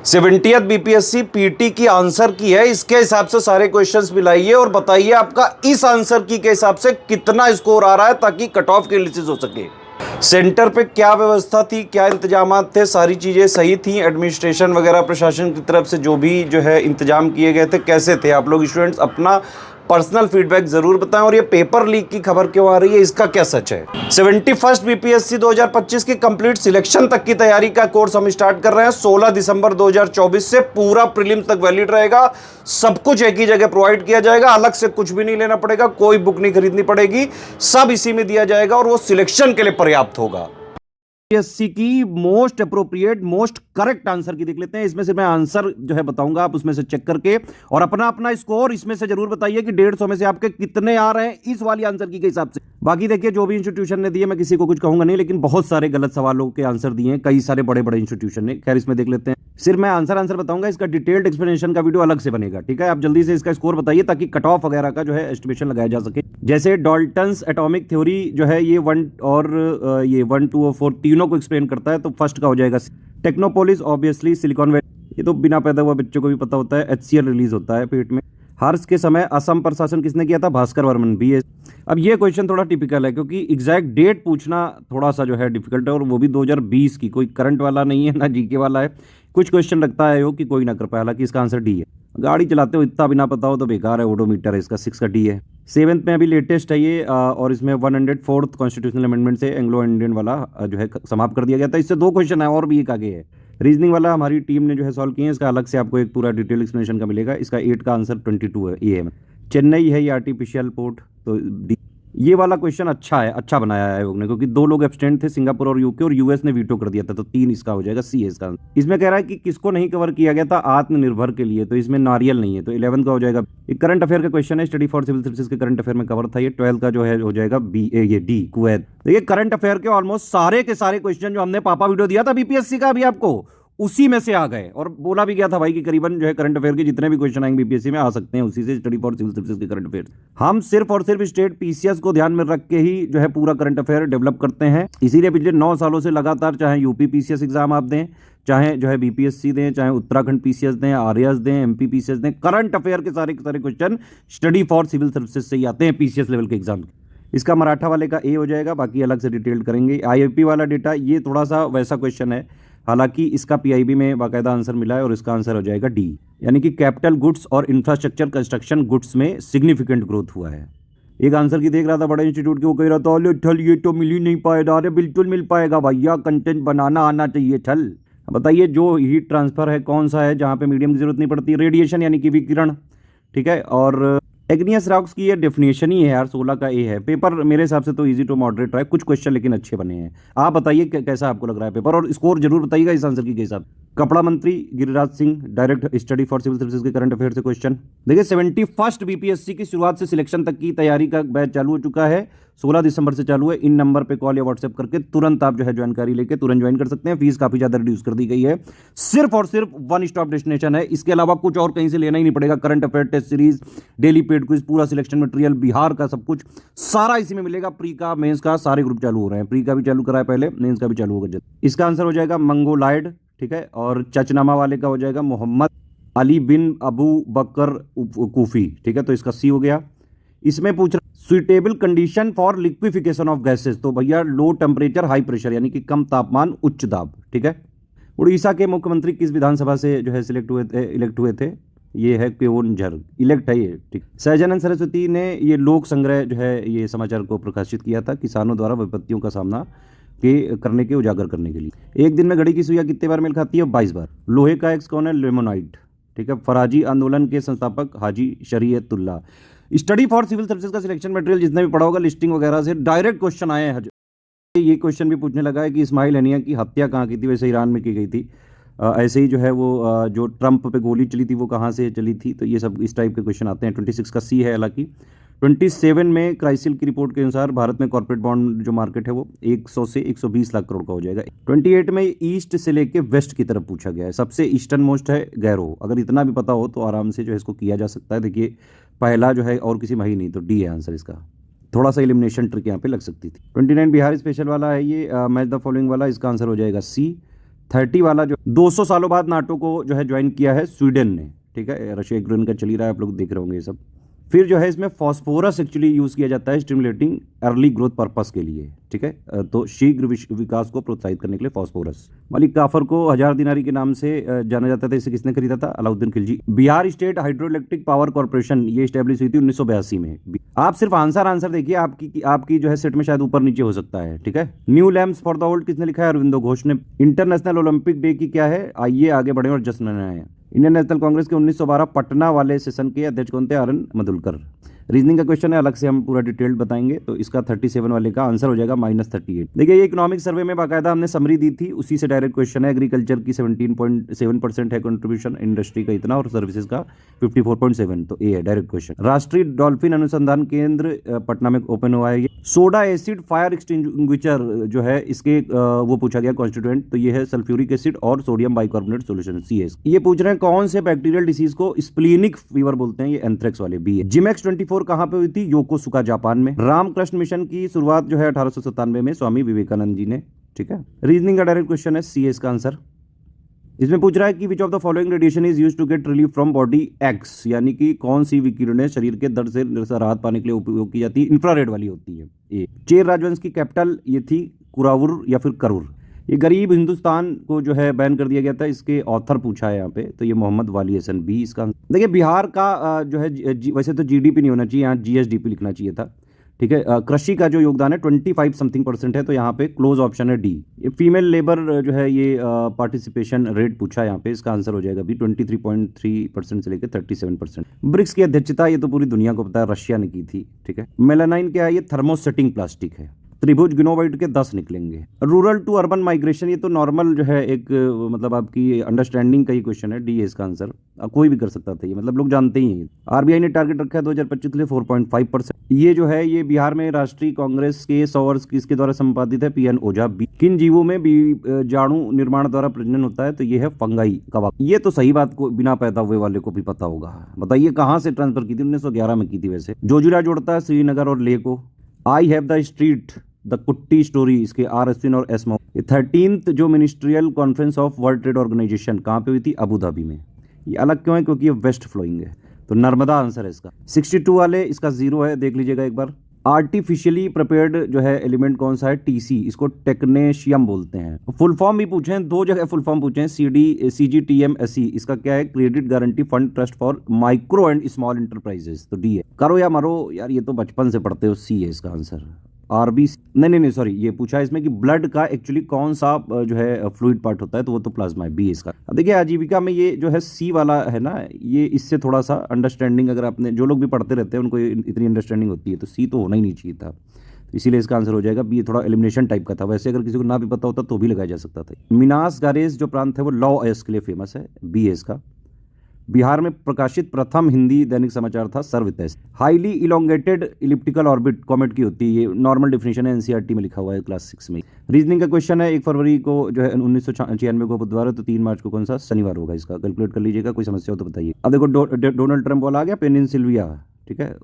70th BPSC PT की answer की है, इसके हिसाब से सारे क्वेश्चंस मिलाइए और बताइए आपका इस आंसर की के हिसाब से कितना स्कोर आ रहा है, ताकि कट ऑफ की एनालिसिस हो सके। सेंटर पे क्या व्यवस्था थी, क्या इंतजाम थे, सारी चीज़ें सही थी, एडमिनिस्ट्रेशन वगैरह प्रशासन की तरफ से जो भी जो है इंतजाम किए गए थे कैसे थे। आप लोग स्टूडेंट्स अपना पर्सनल फीडबैक जरूर बताएं। और ये पेपर लीक की खबर क्यों आ रही है, इसका क्या सच है। 71st बीपीएससी 2025 की कंप्लीट सिलेक्शन तक की तैयारी का कोर्स हम स्टार्ट कर रहे हैं 16 दिसंबर 2024 से। पूरा प्रीलिम्स तक वैलिड रहेगा, सब कुछ एक ही जगह प्रोवाइड किया जाएगा, अलग से कुछ भी नहीं लेना पड़ेगा, कोई बुक नहीं खरीदनी पड़ेगी, सब इसी में दिया जाएगा और वो सिलेक्शन के लिए पर्याप्त होगा। बीपीएससी की most appropriate most correct answer की देख लेते हैं। इसमें से मैं आंसर जो है बताऊंगा, आप उसमें से चेक करके और अपना अपना स्कोर इसमें से जरूर बताइए कि 150 में से आपके कितने आ रहे हैं इस वाली आंसर की के हिसाब से। बाकी देखिए जो भी इंस्टीट्यूशन ने दिए, मैं किसी को कुछ कहूंगा नहीं, लेकिन बहुत सारे गलत सवालों के आंसर दिए हैं कई सारे बड़े बड़े इंस्टीट्यूशन ने। खैर इसमें देख लेते हैं, सिर्फ मैं आंसर बताऊंगा, इसका डिटेल्ड एक्सप्लेनेशन का वीडियो अलग से बनेगा, ठीक है। आप जल्दी से इसका स्कोर बताइए ताकि कट ऑफ वगैरह का जो है एस्टिमेशन लगाया जा सके। जैसे डाल्टन्स एटॉमिक थ्योरी जो है ये 1 और ये 1, 2 और 4 तीनों को एक्सप्लेन करता है, तो फर्स्ट का हो जाएगा टेक्नोपोलिस, ऑब्वियसली सिलिकॉन वैली, ये तो बिना पैदा हुआ बच्चों को भी पता होता है। HCl रिलीज होता है पेट में। हर्ष के समय असम पर शासन किसने किया था, भास्कर वर्मन भी है। अब ये क्वेश्चन थोड़ा टिपिकल है क्योंकि एग्जैक्ट डेट पूछना थोड़ा सा जो है डिफिकल्ट है, और वो भी 2020 की, कोई करंट वाला नहीं है ना जीके वाला है। कुछ क्वेश्चन लगता है वो कि कोई ना कर पाए, हालांकि इसका आंसर डी है। गाड़ी चलाते हो इतना भी ना पता हो तो बेकार है, ओडोमीटर है इसका, 6 का डी है। 7th में अभी लेटेस्ट है ये, और इसमें 104th कॉन्स्टिट्यूशनल अमेंडमेंट से एंग्लो इंडियन वाला जो है समाप्त कर दिया गया था। इससे 2 क्वेश्चन है और भी एक आगे है। रीजनिंग वाला हमारी टीम ने जो है सॉल्व किए हैं, इसका अलग से आपको एक पूरा डिटेल एक्सप्लेनेशन का मिलेगा। इसका 8 का आंसर 22 है, ये है। चेन्नई है ये आर्टिफिशियल पोर्ट, तो ये वाला क्वेश्चन अच्छा है, अच्छा बनाया है आयोग ने, क्योंकि 2 लोग एब्सटेंट थे, सिंगापुर और यूके, और यूएस ने वीटो कर दिया था, तो 3 इसका हो जाएगा, सी है इसका। इसमें कह रहा है कि किसको नहीं कवर किया गया था आत्मनिर्भर के लिए, तो इसमें नारियल नहीं है, तो 11 का हो जाएगा। एक करंट अफेयर का क्वेश्चन है, स्टडी फॉर सिविल सर्विसेज के करंट अफेयर में कवर था ये। 12 का जो है हो जाएगा ये डी, कुवैत। तो ये करंट अफेयर के ऑलमोस्ट सारे के सारे क्वेश्चन जो हमने पापा वीडियो दिया था बीपीएससी का अभी आपको, उसी में से आ गए। और बोला भी गया था भाई कि करीबन जो है करंट अफेयर के जितने भी क्वेश्चन आएंगे बीपीएससी में आ सकते हैं उसी से, स्टडी फॉर सिविल सर्विसेज के करंट अफेयर। हम सिर्फ और सिर्फ स्टेट पीसीएस को ध्यान में रख के ही जो है पूरा करंट अफेयर डेवलप करते हैं। इसीलिए पिछले 9 सालों से लगातार, चाहे यूपी पीसीएस एग्जाम आप दें, चाहे जो है बीपीएससी दें, चाहे उत्तराखंड पीसीएस दें, आरएएस दें, एमपी पीसीएस दें, करंट अफेयर के सारे question study for civil services से ही आते हैं पीसीएस लेवल के एग्जाम। इसका मराठा वाले का ए हो जाएगा, बाकी अलग से डिटेल्ड करेंगे। आईआईपी वाला डेटा ये थोड़ा सा वैसा क्वेश्चन है, हालांकि इसका पीआईबी में बाकायदा आंसर मिला है, और इसका आंसर हो जाएगा डी, यानी कि कैपिटल गुड्स और इंफ्रास्ट्रक्चर कंस्ट्रक्शन गुड्स में सिग्निफिकेंट ग्रोथ हुआ है। एक आंसर की देख रहा था बड़े इंस्टीट्यूट के, वो कह रहा था अरे ठल ये तो मिल ही नहीं पाएगा। अरे बिल्कुल मिल पाएगा भैया, कंटेंट बनाना आना चाहिए ठल। बताइए जो हीट ट्रांसफर है कौन सा है जहाँ पे मीडियम की जरूरत नहीं पड़ती, रेडिएशन यानी कि विकिरण, ठीक है। और एग्नियस रॉक्स की ये डेफिनेशन ही है यार, 16 का ए है। पेपर मेरे हिसाब से तो इजी टू मॉडरेट रहा है, कुछ क्वेश्चन लेकिन अच्छे बने हैं। आप बताइए कैसा आपको लग रहा है पेपर, और स्कोर जरूर बताइएगा इस आंसर की के हिसाब। कपड़ा मंत्री Giriraj Singh, direct study for civil services के करंट अफेयर से क्वेश्चन। देखिए 71st बीपीएससी की शुरुआत से सिलेक्शन तक की तैयारी का बैच चालू हो चुका है, 16 दिसंबर से चालू है। इन नंबर पे कॉल या व्हाट्सएप करके तुरंत आप जो है जानकारी लेके तुरंत ज्वाइन कर सकते हैं। फीस काफी ज्यादा रिड्यूस कर दी गई है, सिर्फ और सिर्फ 1 स्टॉप डेस्टिनेशन है, इसके अलावा कुछ और कहीं से लेना ही नहीं पड़ेगा। Current affair, test series, daily paid quiz, पूरा सिलेक्शन मटेरियल, बिहार का सब कुछ सारा इसी में मिलेगा। प्री का, मेंस का सारे ग्रुप चालू हो रहे हैं, प्री का भी चालू करा है पहले, मेंस का भी चालू होगा जल्द। इसका आंसर हो जाएगा मंगोलायड, ठीक है। और चचनामा वाले का हो जाएगा मोहम्मद अली बिन अबू बकर कूफी, ठीक है, तो इसका सी हो गया। इसमें पूछ रहा suitable condition for liquefaction of gases, तो भैया लो टेम्परेचर हाई प्रेशर, यानी कि कम तापमान उच्च दाब, ठीक है। उड़ीसा के मुख्यमंत्री किस विधानसभा से जो है इलेक्ट हुए थे, ये है केओनझर, इलेक्ट है ये, ठीक। सहजानंद सरस्वती ने ये लोक संग्रह जो है ये समाचार को प्रकाशित किया था, किसानों द्वारा विपत्तियों का सामना करने के उजागर करने के लिए। एक दिन में घड़ी की सुइयां कितने बार मेल खाती है, 22 बार। लोहे का एक्स कौन है, लेमोनाइट, ठीक है। फराजी आंदोलन के संस्थापक हाजी शरीयतुल्लाह। स्टडी फॉर सिविल सर्विसेज का सिलेक्शन मटेरियल जितने भी पढ़ा होगा लिस्टिंग वगैरह से डायरेक्ट क्वेश्चन आए हैं। ये क्वेश्चन भी पूछने लगा है कि इस्माइल हनिया की हत्या कहाँ की थी, वैसे ईरान में की गई थी। ऐसे ही जो है वो जो ट्रंप पे गोली चली थी वो कहाँ से चली थी, तो ये सब इस टाइप के क्वेश्चन आते हैं। 26 का सी है, हालांकि 27 में क्राइसिल की रिपोर्ट के अनुसार भारत में कॉर्पोरेट बॉन्ड जो मार्केट है वो 100 से 120 लाख करोड़ का हो जाएगा। 28 में ईस्ट से लेके वेस्ट की तरफ पूछा गया है, सबसे ईस्टर्न मोस्ट है गैरो। अगर इतना भी पता हो तो आराम से जो है इसको किया जा सकता है। देखिए पहला जो है और किसी में ही नहीं, तो डी है आंसर इसका। थोड़ा सा एलिमिनेशन ट्रिक यहाँ पे लग सकती थी। 29 बिहार स्पेशल वाला है ये, मैच द फॉलोइंग वाला, इसका आंसर हो जाएगा सी। 30 वाला जो 200 सालों बाद नाटो को जो है ज्वाइन किया है स्वीडन ने, ठीक है। रशिया यूक्रेन का चल ही रहा है, आप लोग देख रहे होंगे ये सब। फिर जो है इसमें फॉस्फोरस एक्चुअली यूज़ किया जाता है स्टिमुलेटिंग अर्ली ग्रोथ पर्पस के लिए, ठीक है। तो शीघ्र विकास को प्रोत्साहित करने के लिए फॉस्फोरस। मलिक काफर को 1000 दिनारी के नाम से जाना जाता था। इसे किसने खरीदा था? Alauddin Khilji. Bihar state hydro electric power corporation ये स्टैब्लिश हुई थी 1982 में। आप सिर्फ आंसर देखिए, आपकी जो है सेट में शायद ऊपर नीचे हो सकता है, ठीक है। New lamps for the world किसने लिखा है? अरविंदो घोष ने। इंटरनेशनल ओलंपिक डे की क्या है? आइए आगे बढ़े और जश्न मनाएं। इंडियन नेशनल कांग्रेस के 1912 पटना वाले सेशन के अध्यक्ष कौन थे? आर.एन. मधुलकर। रीजनिंग का क्वेश्चन है, अलग से हम पूरा डिटेल्ड बताएंगे। तो इसका 37 वाले का आंसर हो जाएगा -38। देखिए ये इकोनॉमिक सर्वे में बाकायदा हमने समरी दी थी, उसी से डायरेक्ट क्वेश्चन है। एग्रीकल्चर की 17.7% है कंट्रीब्यूशन, इंडस्ट्री का इतना और सर्विसेज का 54.7, तो ए है डायरेक्ट क्वेश्चन। राष्ट्रीय डॉल्फिन अनुसंधान केंद्र पटना में ओपन हुआ है। सोडा एसिड फायर एक्सटिंग्विशर जो है इसके वो पूछा गया कॉन्स्टिट्यूएंट, तो ये है सल्फ्यूरिक एसिड और सोडियम बाइकार्बोनेट सॉल्यूशन CS। ये पूछ रहे हैं कौन से बैक्टीरियल डिसीज को स्प्लीनिक फीवर बोलते हैं? ये एंथ्रेक्स वाले बी है। जिमेक्स 24 कहां पे हुई थी? योकोसुका जापान में। रामकृष्ण मिशन की शुरुआत जो है 1897 में स्वामी विवेकानंद जी ने, ठीक है। रीजनिंग का डायरेक्ट क्वेश्चन है, CS का आंसर। इसमें पूछ रहा है कि which of the following radiation is used to get relief from body aches, यानी कि कौन सी विकिरणें शरीर के दर्द से राहत पाने के लिए उपयोग की जाती है? इंफ्रारेड वाली होती है। ए। चेर राजवंश की कैपिटल ये थी कुरावुर या फिर करूर। ये गरीब हिंदुस्तान को जो है बैन कर दिया गया था, इसके ऑथर पूछा है यहाँ पे, तो ये मोहम्मद वाली हसन बी इसका। देखिए बिहार का जो है वैसे तो GDP नहीं होना चाहिए, यहाँ GSDP लिखना चाहिए था, ठीक है। कृषि का जो योगदान है 25 समथिंग % है, तो यहाँ पे क्लोज ऑप्शन है डी। ये फीमेल लेबर जो है ये पार्टिसिपेशन रेट पूछा है यहाँ पे, इसका आंसर हो जाएगा भी 23.3% से लेकर 37%। ब्रिक्स की अध्यक्षता ये तो पूरी दुनिया को पता है रशिया ने की थी, ठीक है। मेलानाइन क्या है? ये थर्मोसेटिंग प्लास्टिक है। त्रिभुज गिनोवाइट के 10 निकलेंगे। रूरल टू अर्बन माइग्रेशन ये तो नॉर्मल जो है एक मतलब आपकी अंडरस्टैंडिंग का ही क्वेश्चन है, डी है इसका आंसर। कोई भी कर सकता था ये, मतलब लोग जानते ही हैं। RBI ने टारगेट रखा है 2025 के लिए 4.5%। ये जो है ये बिहार में राष्ट्रीय कांग्रेस के 100 वर्ष किसके द्वारा संपादित है? PN ओझा। किन जीवों में बीजाणु निर्माण द्वारा प्रजनन होता है? तो ये है फंगाई कवक। ये तो सही बात को बिना पैदा हुए वाले को भी पता होगा। बताइए कहाँ से ट्रांसफर की थी? 1911 में की थी। वैसे जोजिला जोड़ता है श्रीनगर और लेह को। I have the street the Kutti story, इसके R अश्विन और S मो। 13th जो ministerial conference of World Trade Organization कहाँ पे हुई थी? अबू धाबी में। ये अलग क्यों है? क्योंकि ये वेस्ट फ्लोइंग है, तो नर्मदा आंसर है इसका। 62 वाले इसका 0 है, देख लीजिएगा एक बार। आर्टिफिशियली प्रिपेयर्ड जो है एलिमेंट कौन सा है? TC, इसको टेक्नेशियम बोलते हैं। फुल फॉर्म भी पूछे हैं, 2 जगह फुल फॉर्म पूछे हैं। CGTMSE, इसका क्या है? Credit guarantee fund trust for micro and small enterprises, तो डी है। करो या मरो यार, ये तो बचपन से पढ़ते हो, C है इसका आंसर। RBC नहीं सॉरी, ये पूछा है इसमें कि ब्लड का एक्चुअली कौन सा जो है फ्लूइड पार्ट होता है, तो वो तो प्लाज्मा है, B इसका। अब देखिए आजीविका में ये जो है C वाला है ना, ये इससे थोड़ा सा अंडरस्टैंडिंग, अगर आपने जो लोग भी पढ़ते रहते हैं उनको इतनी अंडरस्टैंडिंग होती है, तो C तो होना ही नहीं चाहिए था, इसीलिए इसका आंसर हो जाएगा B। थोड़ा एलिमिनेशन टाइप का था, वैसे अगर किसी को ना भी पता होता तो भी लगाया जा सकता था। मिनास गारेज जो प्रांत है वो लॉ एस के लिए फेमस है, B है इसका। बिहार में प्रकाशित प्रथम हिंदी दैनिक समाचार था Sarvahitaishi. Highly elongated elliptical orbit comet की होती है, ये नॉर्मल डेफिनेशन है, NCERT में लिखा हुआ है क्लास 6 में। रीजनिंग का क्वेश्चन है, 1 फरवरी को जो है 1996 को बुधवार है, तो 3 मार्च को कौन सा शनिवार होगा? इसका कैलकुलेट कर लीजिएगा, कोई समस्या हो तो बताइए। अब देखो डोनाल्ड ट्रंप वाला आ गया, पेनिनसिल्विया, ठीक है।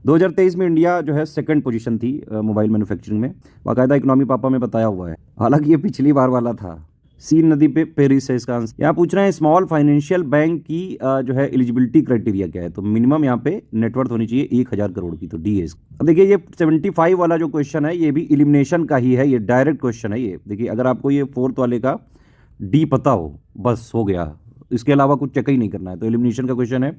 2023 में इंडिया जो है 2nd पोजीशन थी मोबाइल मैन्युफैक्चरिंग में, बाकायदा इकोनॉमी पापा में बताया हुआ है, हालांकि ये पिछली बार वाला था। सीन नदी पे पेरिस है इसका आंसर। यहाँ पूछ रहे हैं स्मॉल फाइनेंशियल बैंक की जो है एलिजिबिलिटी क्राइटेरिया क्या है? तो मिनिमम यहाँ पे नेटवर्थ होनी चाहिए 1000 करोड़ की, तो डी है इसका। अब देखिए ये 75 वाला जो क्वेश्चन है ये भी एलिमिनेशन का ही है, ये डायरेक्ट क्वेश्चन है ये। देखिए अगर आपको ये 4th वाले का डी पता हो बस हो गया, इसके अलावा कुछ चेक ही नहीं करना है, तो एलिमिनेशन का क्वेश्चन है,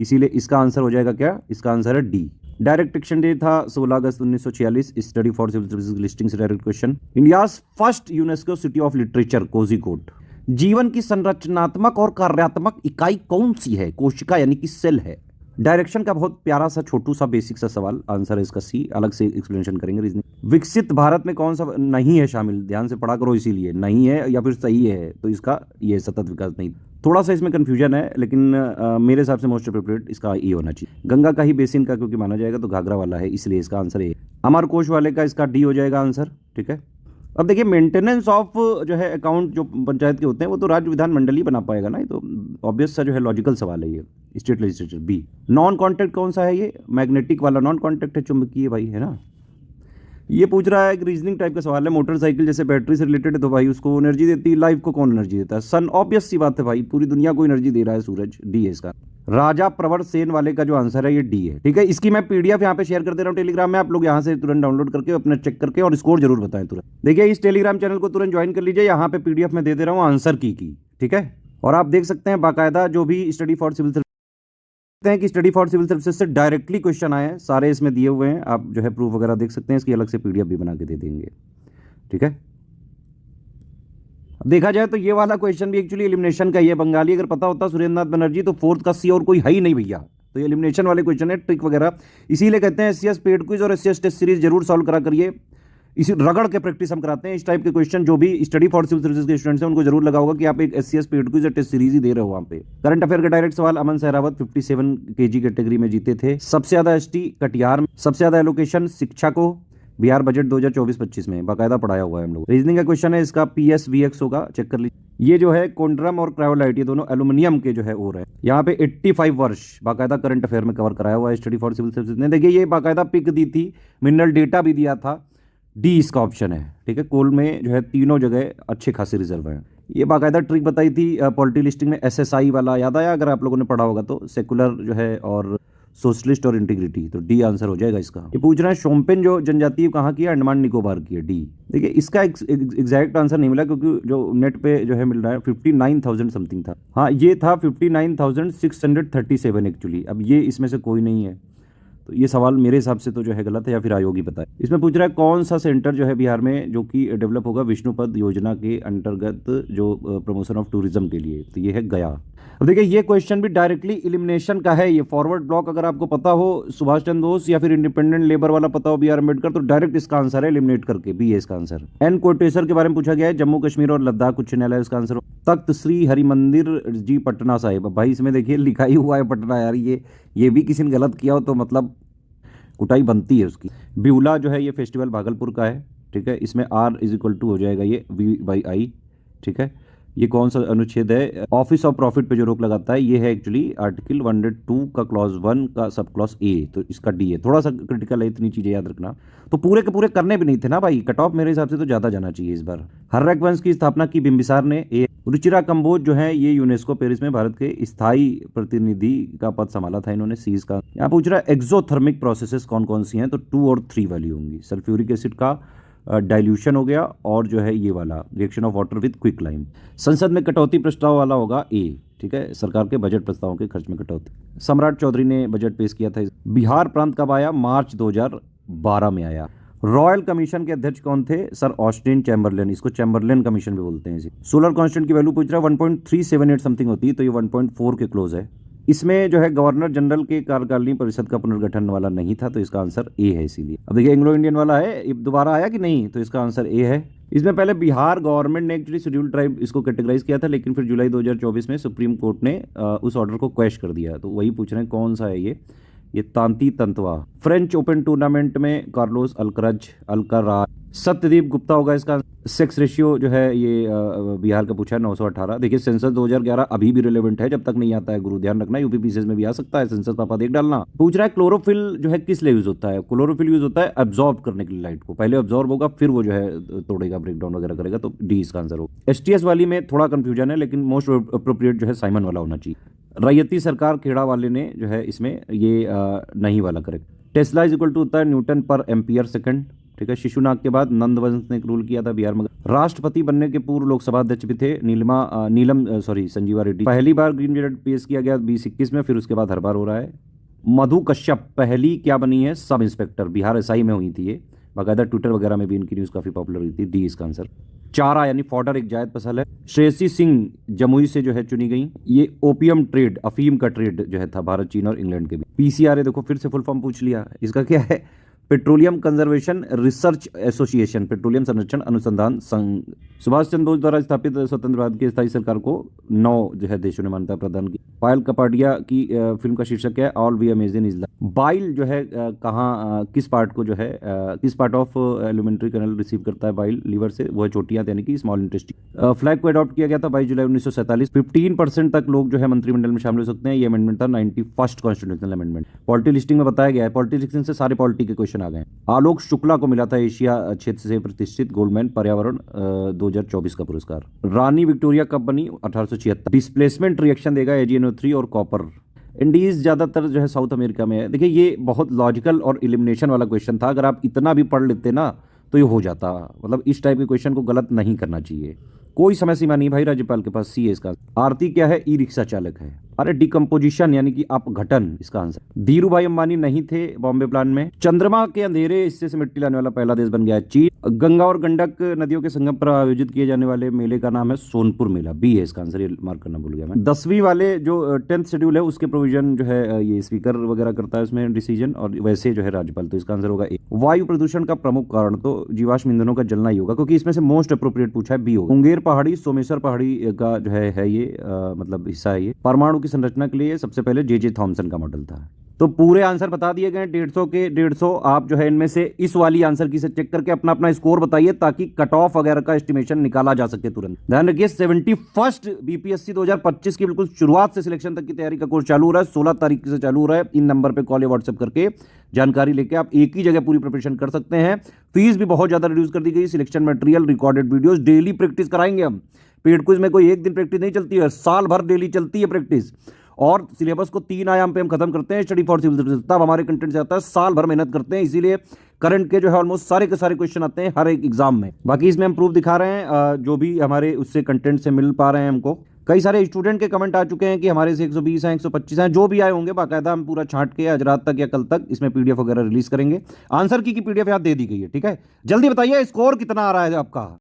इसीलिए इसका आंसर हो जाएगा क्या? इसका आंसर है डी। डायरेक्ट एक्शन डे था 16 अगस्त 1946, study for civil services listing से direct question. India's first UNESCO city of literature Kozhikode. जीवन की संरचनात्मक और कार्यात्मक इकाई कौन सी है? कोशिका यानी कि सेल है। डायरेक्शन का बहुत प्यारा सा छोटू सा बेसिक सा सवाल, आंसर है इसका C, अलग से एक्सप्लेनेशन करेंगे रीजनिंग। विकसित भारत में कौन सा नहीं है शामिल? ध्यान से पढ़ा करो, इसीलिए नहीं है या फिर सही है, तो इसका ये सतत विकास नहीं। थोड़ा सा इसमें कंफ्यूजन है, लेकिन मेरे हिसाब से मोस्ट अप्रोप्रिएट इसका E होना चाहिए। गंगा का ही बेसिन का क्योंकि माना जाएगा, तो घाघरा वाला है, इसलिए इसका आंसर ए। अमर कोश वाले का इसका D हो जाएगा आंसर, ठीक है। अब देखिए मेंटेनेंस ऑफ जो है अकाउंट जो पंचायत के होते हैं वो तो राज्य विधानमंडल ही बना पाएगा ना, ये तो ऑब्वियस सा जो है लॉजिकल सवाल है ये। State legislature B। Non contact कौन सा है? ये मैग्नेटिक वाला नॉन कॉन्टैक्ट है, चुंबकीय भाई है ना। ये पूछ रहा है कि रीजनिंग टाइप का सवाल है, मोटरसाइकिल जैसे बैटरी से रिलेटेड है तो भाई उसको एनर्जी देती है, लाइफ को कौन एनर्जी देता है? सन। ऑब्वियस सी बात है भाई, पूरी दुनिया को एनर्जी दे रहा है सूरज। डी है इसका। राजा प्रवर सेन वाले का जो आंसर है ये डी है। ठीक है, इसकी मैं पीडीएफ यहाँ पे शेयर कर दे रहा हूँ टेलीग्राम में, आप लोग यहाँ से तुरंत डाउनलोड करके अपने चेक करके और स्कोर जरूर बताएं तुरंत। देखिए इस टेलीग्राम चैनल को तुरंत ज्वाइन कर लीजिए, यहाँ पे पीडीएफ में दे दे रहा हूँ आंसर की। ठीक है, और आप देख सकते हैं बाकायदा जो भी स्टडी फॉर सिविल हैं कि स्टडी फॉर सिविल सर्विसेज से डायरेक्टली क्वेश्चन आए हैं, सारे इसमें दिए हुए हैं, आप जो है प्रूफ वगैरह देख सकते हैं, इसकी अलग से पीडीएफ भी बना के दे देंगे। ठीक है, देखा जाए तो ये वाला क्वेश्चन भी एक्चुअली एलिमिनेशन का ही है। बंगाली अगर पता होता सुरेंद्र नाथ बनर्जी तो फोर्थ का सी और कोई है ही नहीं भैया, तो एलिमिनेशन वाले क्वेश्चन है, ट्रिक वगैरह। इसीलिए कहते हैं एससीएस पेड क्विज और एससीएस टेस्ट सीरीज जरूर सॉल्व करा करिए, इसी रगड़ के प्रैक्टिस हम कराते हैं। इस टाइप के क्वेश्चन जो भी स्टडी फॉर सिविल सर्विसेज के स्टूडेंट्स हैं उनको जरूर लगा होगा कि आप एक SCS paid quiz test series ही दे रहे हो वहां पे। करंट अफेयर का डायरेक्ट सवाल, अमन सहरावत 57 केजी कैटेगरी में जीते थे। सबसे ज्यादा एसटी कटिहार में, सबसे ज्यादा एलोकेशन शिक्षा को बिहार बजट 2024-25 में बाकायदा पढ़ाया हुआ है हम लोग। रीजनिंग का क्वेश्चन है, इसका PSVX होगा, चेक कर लीजिए। ये जो है कोंड्रम और क्रायोलाइट, ये दोनों एल्यूमिनियम के जो है और है। यहाँ पे 85 वर्ष बाकायदा करंट अफेयर में कवर कराया हुआ है स्टडी फॉर सिविल सर्विसेज ने। देखिए ये बाकायदा पिक दी थी, मिनरल डेटा भी दिया था। डी इसका ऑप्शन है। ठीक है, कोल में जो है तीनों जगह अच्छे खासे रिजर्व हैं। ये बाकायदा ट्रिक बताई थी पॉलिटी लिस्टिंग में, SSI वाला याद आया अगर आप लोगों ने पढ़ा होगा तो, सेकुलर जो है और सोशलिस्ट और इंटीग्रिटी, तो डी आंसर हो जाएगा इसका। ये पूछ रहे हैं शोम्पेन जो जनजाति है कहाँ की है? अंडमान निकोबार की है, डी। देखिए इसका एग्जैक्ट आंसर नहीं मिला क्योंकि जो नेट पे जो है मिल रहा है 59,000 समथिंग था। हाँ ये था 59,637 एक्चुअली। अब ये इसमें से कोई नहीं है, तो ये सवाल मेरे हिसाब से तो जो है गलत है, या फिर आयोग ही बताए। इसमें पूछ रहा है कौन सा सेंटर जो है बिहार में जो कि डेवलप होगा विष्णुपद योजना के अंतर्गत जो प्रमोशन ऑफ टूरिज्म के लिए, तो ये है गया। अब देखिए ये क्वेश्चन भी डायरेक्टली इलिमिनेशन का है। ये फॉरवर्ड ब्लॉक अगर आपको पता हो सुभाष चंद्र बोस या फिर इंडिपेंडेंट लेबर वाला पता हो BR अम्बेडकर, तो डायरेक्ट इसका आंसर है एलिमिनेट करके, बी है इसका आंसर। एन कोटेश्वर के बारे में पूछा गया है, जम्मू कश्मीर और लद्दाख उच्च न्यायालय इसका आंसर। तख्त श्री हरिमंदिर जी पटना साहिब, भाई इसमें देखिए लिखा ही हुआ है पटना यार, ये भी किसी ने गलत किया हो तो मतलब कुटाई बनती है उसकी। ब्यूला जो है ये फेस्टिवल भागलपुर का है। ठीक है, इसमें R = हो जाएगा ये V/I। ठीक है, ये कौन सा अनुच्छेद है? ऑफिस ऑफ प्रॉफिट पे जो रोक लगाता है ये है एक्चुअली आर्टिकल 102 का क्लॉज 1 का सब क्लॉज A, तो इसका D है। थोड़ा सा क्रिटिकल है, इतनी चीजें याद रखना। तो पूरे के पूरे करने भी नहीं थे ना भाई, कट ऑफ मेरे हिसाब से तो ज्यादा जाना चाहिए इस बार। हर्रक वंश की स्थापना की बिंबिसार ने, A। रुचिरा कंबोज जो है ये यूनेस्को पेरिस में भारत के स्थायी प्रतिनिधि का पद संभाला था इन्होंने, C का। यहाँ पूछ रहा है एक्सोथर्मिक प्रोसेसेस कौन कौन सी हैं, तो 2 और 3 वाली होंगी। सल्फ्यूरिक एसिड का डाइल्यूशन हो गया, और जो है ये वाला reaction of water with quick lime. संसद में कटौती प्रस्ताव वाला होगा A। ठीक है, सरकार के बजट प्रस्तावों के खर्च में कटौती। सम्राट चौधरी ने बजट पेश किया था। बिहार प्रांत कब आया? मार्च 2012 में आया। रॉयल कमीशन के अध्यक्ष कौन थे? सर ऑस्टिन चैम्बरलेन, इसको चैम्बरलेन कमीशन भी बोलते हैं इसे। सोलर कांस्टेंट की वैल्यू पूछ रहा है 1.378 समथिंग होती है, तो ये 1.4 के क्लोज है। इसमें जो है गवर्नर जनरल के कार्यकारिणी परिषद का पुनर्गठन वाला नहीं था, तो इसका आंसर A है। इसीलिए अब देखिए एंग्लो इंडियन वाला है, ये दोबारा आया कि नहीं, तो इसका आंसर A है। इसमें पहले बिहार गवर्नमेंट ने एक्चुअली शेड्यूल्ड ट्राइब इसको कैटेगराइज किया था, लेकिन फिर जुलाई 2024 में सुप्रीम कोर्ट ने उस ऑर्डर को क्वेश कर दिया, तो वही पूछ रहे हैं कौन सा है ये तांती तंतवा। फ्रेंच ओपन टूर्नामेंट में कार्लोस अल्कराज। सत्यदीप गुप्ता होगा इसका। सेक्स रेशियो जो है ये बिहार का पूछा है 918। देखिए सेंसस 2011 अभी भी रिलेवेंट है, जब तक नहीं आता है गुरु ध्यान रखना, यूपीपीसीएस में भी आ सकता है, सेंसस पापा देख डालना। पूछ रहा है क्लोरोफिल जो है किस लिए यूज होता है? क्लोरोफिल यूज होता है एब्जॉर्ब करने के लिए लाइट को, पहले एब्जॉर्ब होगा फिर वो जो है तोड़ेगा, ब्रेकडाउन वगैरह करेगा, तो डी इसका आंसर होगा। STS वाली में थोड़ा कंफ्यूजन है, लेकिन मोस्ट अप्रोप्रिएट जो है साइमन वाला होना चाहिए। रैयती सरकार खेड़ा वाले ने जो है इसमें ये नहीं वाला करेक्ट। टेस्ला = होता है न्यूटन पर एम्पियर सेकंड। ठीक है, शिशुनाग के बाद नंदवंश ने रूल किया था बिहार में। राष्ट्रपति बनने के पूर्व लोकसभा अध्यक्ष भी थे संजीवा रेड्डी। पहली बार ग्रीन बजट पेश किया गया 2021 में, फिर उसके बाद हर बार हो रहा है। मधु कश्यप पहली क्या बनी है? सब इंस्पेक्टर, बिहार SI में हुई थी ये, बाकायदा ट्विटर वगैरह में भी इनकी न्यूज काफी पॉपुलर हुई थी। डी इसका आंसर। चारा यानी फॉडर एक जायद फसल है। श्रेयसी सिंह जमुई से जो है चुनी गई। ये ओपियम ट्रेड, अफीम का ट्रेड जो है था भारत, चीन और इंग्लैंड के बीच। PCRA देखो फिर से फुल फॉर्म पूछ लिया, इसका क्या है? Petroleum conservation research association, petroleum संरक्षण अनुसंधान संघ। सुभाष चंद्र बोस द्वारा स्थापित स्वतंत्र भारत की स्थायी सरकार को 9 जो है देशों ने मान्यता प्रदान की। पायल कपाडिया की फिल्म का शीर्षक है all we amazing is love. Bile जो है कहाँ किस पार्ट को जो है किस part of alimentary canal receive करता है बाइल लीवर से, वो है चोटियां यानी कि स्मॉल इंटेस्टाइन। फ्लैग को अडॉप्ट किया गया था 22 जुलाई 1947। 15% तक लोग जो है मंत्रिमंडल में शामिल हो सकते हैं। ये अमेंडमेंट था 91st constitutional amendment. Polity listing में बताया गया है, पॉलिटी लिस्टिंग से सारे पॉलिटी के क्वेश्चन आ गए हैं। आलोक शुक्ला को मिला था एशिया क्षेत्र से प्रतिष्ठित गोल्डमैन पर्यावरण 2024 का पुरस्कार। रानी विक्टोरिया कब बनी? 1876। डिस्प्लेसमेंट रिएक्शन देगा AgNO3 और कॉपर। इंडीज ज्यादातर जो है साउथ अमेरिका में है। देखिए ये बहुत लॉजिकल और इलिमिनेशन वाला क्वेश्चन था, अगर आप इतना भी पढ़ लेते ना तो ये हो जाता। मतलब इस टाइप के क्वेश्चन को गलत नहीं करना चाहिए। कोई समय सीमा नहीं भाई राज्यपाल के पास, सी है इसका। आरती क्या है? ई रिक्शा चालक है। अरे डिकम्पोजिशन यानी कि अपघटन इसका आंसर। धीरू भाई अंबानी नहीं थे बॉम्बे प्लान में। चंद्रमा के अंधेरे हिस्से से मिट्टी लाने वाला पहला देश बन गया है चीन। गंगा और गंडक नदियों के संगम पर आयोजित किए जाने वाले मेले का नाम है सोनपुर मेला। बी है इसका आंसर, ये मार्क करना भूल गया मैं। 10वीं वाले जो 10th शेड्यूल है उसके प्रोविजन जो है ये स्पीकर वगैरह करता है उसमें डिसीजन, और वैसे जो है राज्यपाल, तो इसका आंसर होगा ए। वायु प्रदूषण का प्रमुख कारण तो जीवाश्म ईंधनों का जलना ही होगा, क्योंकि इसमें से मोस्ट अप्रोप्रिएट पूछा है बी होगा। मुंगेर पहाड़ी सोमेश्वर पहाड़ी का जो है ये मतलब हिस्सा है ये। परमाणु की संरचना के लिए सबसे पहले जे थॉमसन का मॉडल था। तो पूरे आंसर बता दिए गए 150 के 150। आप जो है इनमें से इस वाली आंसर की से चेक करके अपना अपना स्कोर बताइए, ताकि कट ऑफ वगैरह का एस्टिमेशन निकाला जा सके तुरंत। ध्यान रखिए 71st बीपीएससी 2025 की बिल्कुल शुरुआत से सिलेक्शन तक की तैयारी का कोर्स चालू हो रहा है। 16 तारीख से चालू हो रहा है। इन नंबर पे कॉल या व्हाट्सएप करके जानकारी लेके आप एक ही जगह पूरी प्रिपरेशन कर सकते हैं। फीस भी बहुत ज्यादा रिड्यूस कर दी गई। Selection material, recorded videos, daily practice कराएंगे हम। पेड क्विज में कोई एक दिन प्रैक्टिस नहीं चलती है, साल भर डेली चलती है प्रैक्टिस। और सिलेबस को 3 आयाम पे हम खत्म करते हैं। स्टडी फॉर सिविल सर्विसेज तब हमारे कंटेंट से आता है, साल भर मेहनत करते हैं, इसीलिए करंट के जो है ऑलमोस्ट सारे के सारे क्वेश्चन आते हैं हर एक एग्जाम में। बाकी इसमें हम प्रूफ दिखा रहे हैं जो भी हमारे उससे कंटेंट से मिल पा रहे हैं हमको। कई सारे स्टूडेंट के कमेंट आ चुके हैं कि हमारे से 120 हैं, 125 हैं, जो भी आए होंगे बाकायदा हम पूरा छांट के आज रात तक या कल तक इसमें पीडीएफ वगैरह रिलीज करेंगे। आंसर की पीडीएफ यहाँ दे दी गई है, ठीक है। जल्दी बताइए स्कोर कितना आ रहा है आपका।